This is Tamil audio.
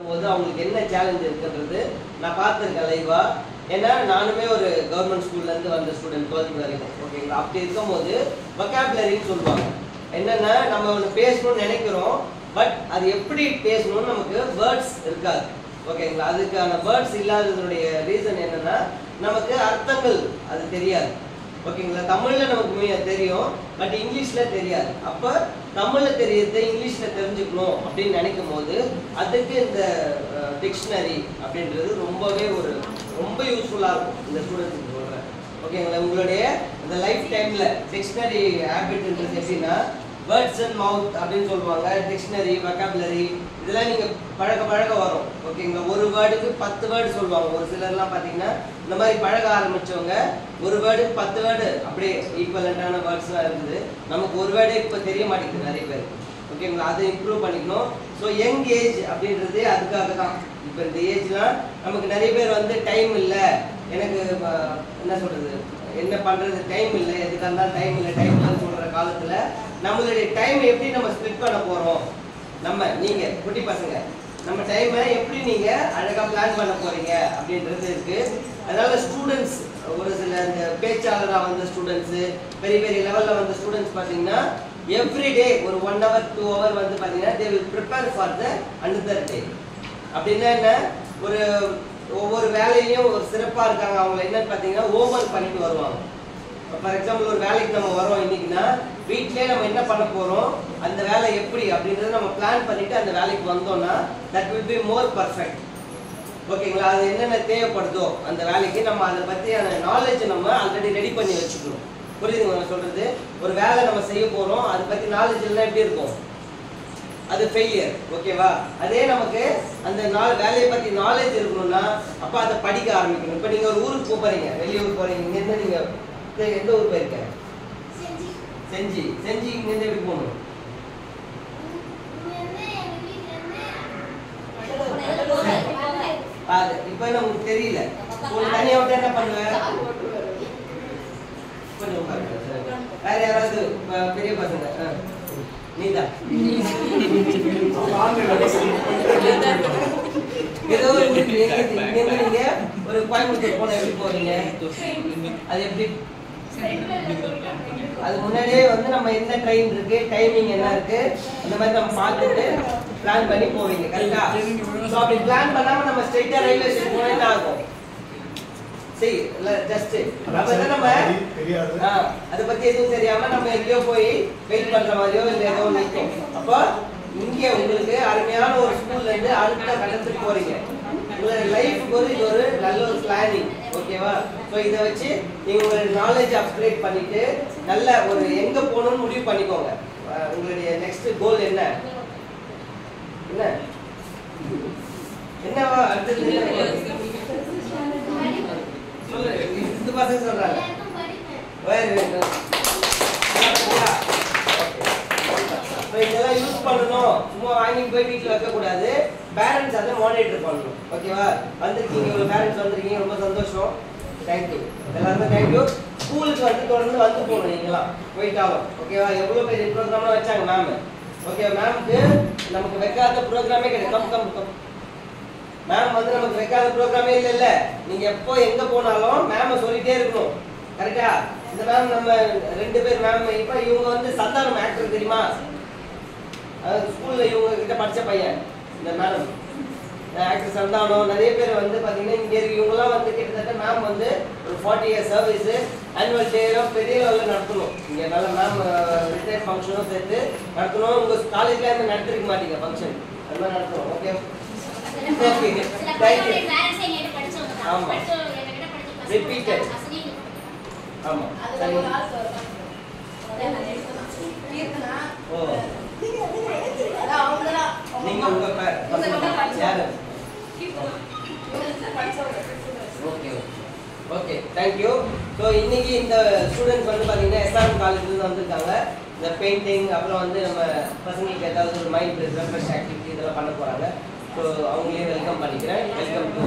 போது அவங்களுக்கு என்ன சேலஞ்ச் இருக்குன்றது நான் பார்த்துருக்கேன் லைவா. ஏன்னா நானுமே ஒரு கவர்மெண்ட் ஸ்கூல்லேருந்து வந்த ஸ்டூடெண்ட் 12th வரைக்கும். ஓகேங்களா? அப்படி இருக்கும்போது வொக்காபுலரின்னு சொல்லுவாங்க. என்னென்னா நம்ம ஒன்று பேசணும்னு நினைக்கிறோம், பட் அது எப்படி பேசணும்னு நமக்கு வேர்ட்ஸ் இருக்காது. ஓகேங்களா? அதுக்கான வேர்ட்ஸ் இல்லாததனுடைய ரீசன் என்னென்னா நமக்கு அர்த்தங்கள் அது தெரியாது. ஓகேங்களா? தமிழில் நமக்கு தெரியும், பட் இங்கிலீஷில் தெரியாது. அப்போ தமிழில் தெரியறது இங்கிலீஷில் தெரிஞ்சுக்கணும் அப்படின்னு நினைக்கும் போது அதுக்கு இந்த டிக்ஷனரி அப்படின்றது ரொம்பவே ரொம்ப யூஸ்ஃபுல்லாக இருக்கும் இந்த ஸ்டூடெண்ட்ஸுக்கு சொல்கிறேன். ஓகேங்களா? உங்களுடைய இந்த லைஃப் டைமில் டிக்ஷனரி ஹேபிட்ன்றது எப்படின்னா வேர்ட்ஸ் அண்ட் மவுத் அப்படின்னு சொல்லுவாங்க. டிக்ஷனரி, வொக்காபுலரி இதெல்லாம் நீங்கள் பழக வரும். ஓகேங்களா? ஒரு வேர்டுக்கு 10 வேர்டு சொல்லுவாங்க. ஒரு சிலர்லாம் பார்த்தீங்கன்னா இந்த மாதிரி பழக ஆரம்பித்தவங்க ஒரு வேர்டுக்கு 10 வேர்டு அப்படியே ஈக்குவலண்டான வேர்ட்ஸ்லாம் இருக்குது. நமக்கு ஒரு வேர்டே இப்போ தெரிய மாட்டேங்குது நிறைய பேர். ஓகேங்களா? அதை இம்ப்ரூவ் பண்ணிக்கணும். ஸோ யங் ஏஜ் அப்படின்றதே அதுக்காக தான். இப்போ இந்த ஏஜ்லாம் நமக்கு நிறைய பேர் வந்து டைம் இல்லை, எனக்கு என்ன சொல்கிறது, என்ன பண்ணுறது டைம் இல்லை, எதுக்காக இருந்தாலும் டைம் இல்லைன்னு சொல்கிற காலத்தில் நம்மளுடைய டைம் எப்படி நம்ம ஸ்ப்ளிட் பண்ண போகிறோம், நீங்கள் குட்டி பசங்க நம்ம டைமை எப்படி நீங்கள் அழகாக பிளான் பண்ண போகிறீங்க அப்படின்றது இருக்குது. அதனால் ஸ்டூடெண்ட்ஸ் ஒரு சில இந்த பேச்சாளராக வந்த ஸ்டூடெண்ட்ஸு, பெரிய லெவலில் வந்த ஸ்டூடெண்ட்ஸ் பார்த்தீங்கன்னா எவ்ரிடே ஒரு 1 hour 2 hour வந்து பார்த்தீங்கன்னா they will prepare for the another day. அப்படின்னா என்ன, ஒவ்வொரு வேலையிலையும் ஒரு சிறப்பாக இருக்காங்க. அவங்க என்னன்னு பார்த்தீங்கன்னா ஹோம்ஒர்க் பண்ணிட்டு வருவாங்க. ஃபார் எக்ஸாம்பிள் ஒரு வேலைக்கு நம்ம வரோம் இன்னைக்குன்னா வீட்டிலே நம்ம என்ன பண்ண போகிறோம், அந்த வேலை எப்படி அப்படின்றத நம்ம பிளான் பண்ணிட்டு அந்த வேலைக்கு வந்தோம்னா that will be more perfect. ஓகேங்களா? அது என்னென்ன தேவைப்படுதோ அந்த வேலைக்கு நம்ம அதை பற்றியான நாலேஜ் நம்ம ஆல்ரெடி ரெடி பண்ணி வச்சுக்கணும். புரியுதுங்க நான் சொல்கிறது? ஒரு வேலை நம்ம செய்ய போகிறோம், அதை பற்றி நாலேஜ் எல்லாம் எப்படி இருக்கும், அது ஃபெயிலியர். ஓகேவா? அதே நமக்கு அந்த வேலையை பற்றி நாலேஜ் இருக்கணும்னா அப்போ அதை படிக்க ஆரம்பிக்கணும். இப்போ நீங்கள் ஒரு ஊருக்கு போகிறீங்க, வெளியூர் போகிறீங்க, இங்கேருந்து நீங்கள் எந்த ஊர் போயிருக்க? செஞ்சி. இங்கேருந்து எப்படி போகணும்? அது இப்போ நமக்கு தெரியல. உங்களுக்கு தனியாக விட்டு என்ன பண்ணுவேன்? கொஞ்சம் வேற யாராவது பெரிய பசங்க? நீதான் ஏதோ நீங்க ஒரு கோயம்புத்தூர் போன எப்படி போறீங்க? அது எப்படி? அது முன்னாடியே வந்து நம்ம என்ன ட்ரெயின் இருக்கு, டைமிங் என்ன இருக்கு, அந்த மாதிரி நம்ம பார்த்துட்டு பிளான் பண்ணி போவீங்க. கரெக்டா? ஸோ அப்படி பிளான் பண்ணாம நம்ம ஸ்ட்ரெயிட்டா ரயில்வே ஸ்டேஷன் போனா என்ன ஆகும்? சரி, ஜஸ்ட் நம்ம அதை பத்தி எதுவும் தெரியாம நம்ம எங்கேயோ போய் வெயிட் பண்ற மாதிரியோ இல்லை ஏதோ நிற்கும். அப்போ இங்கே உங்களுக்கு அருமையான ஒரு ஸ்கூல்ல இருந்து அடுத்த கட்டத்துக்கு போறீங்க. உங்களோட லைஃபுக்கு இது ஒரு நல்ல ஒரு பிளானிங். ஓகேவா? ஸோ இதை வச்சு நீங்கள் உங்களோட நாலேஜ் அப்கிரேட் பண்ணிட்டு நல்ல ஒரு எங்கே போகணும்னு முடிவு பண்ணிக்கோங்க. உங்களுடைய நெக்ஸ்ட் கோல் என்ன என்னவா அடுத்தது சொல்லு. இந்த பசங்க சொல்றாங்க இதெல்லாம் யூஸ் பண்ணணும், சும்மா வாங்கி போய் வீட்டில் வைக்கக்கூடாது. பேரண்ட்ஸ் அதை மானிட்டர் பண்ணணும். ஓகேவா? வந்திருக்கீங்க, ஒரு பேரண்ட்ஸ் வந்திருக்கீங்க, ரொம்ப சந்தோஷம். தேங்க்யூ எல்லாருமே, தேங்க்யூ. ஸ்கூலுக்கு வந்து தொடர்ந்து வந்து போகணும் நீங்களாம் போயிட்டாலும். ஓகேவா? எவ்வளோ பெரிய ப்ரோக்ராம்லாம் வச்சாங்க மேம். ஓகே, மேம்க்கு நமக்கு வைக்காத ப்ரோக்ராமே கிடையாது. மேம் வந்து நமக்கு வைக்காத ப்ரோக்ராமே இல்லைல்ல. நீங்கள் எப்போ எங்கே போனாலும் மேமை சொல்லிகிட்டே இருக்கணும். கரெக்டா? இந்த மேம் நம்ம 2 பேர் மேம். இப்போ இவங்க வந்து சந்தானம் ஆக்டர் தெரியுமா? ஸ்கூலில் இவங்க கிட்ட படித்த பையன் இந்த மேடம் ஆக்டர் சந்தானம். நிறைய பேர் வந்து பார்த்தீங்கன்னா இங்கே இருக்கு. இவங்கெல்லாம் வந்து கிட்டத்தட்ட மேம் வந்து ஒரு 40 years சர்வீஸு, ஆனுவல் டேலாம் பெரிய லெவலில் நடத்தணும். இங்கே நல்ல மேம் ரிட்டையர்ட் ஃபங்க்ஷனும் சேர்த்து நடத்தணும். உங்கள் காலேஜில் அந்த நடத்திருக்க மாட்டீங்க ஃபங்க்ஷன், அது மாதிரி நடத்தணும். ஓகே, ஆமாம், ரிப்பீட்டட். ஆமாம், ஓ நீங்க உங்க பேர் யாரு? Okay okay, thank you. ஸோ இன்னைக்கு இந்த ஸ்டூடெண்ட்ஸ் வந்து பார்த்தீங்கன்னா எஸ்ஆர்எம் காலேஜ்லேருந்து வந்திருக்காங்க. இந்த பெயிண்டிங் அப்புறம் வந்து நம்ம பசங்களுக்கு ஏதாவது ஒரு மைண்ட் ரெஃப்ரெஷ் ஆக்டிவிட்டி இதெல்லாம் பண்ண போகிறாங்க. ஸோ அவங்களே வெல்கம் பண்ணிக்கிறேன். Welcome to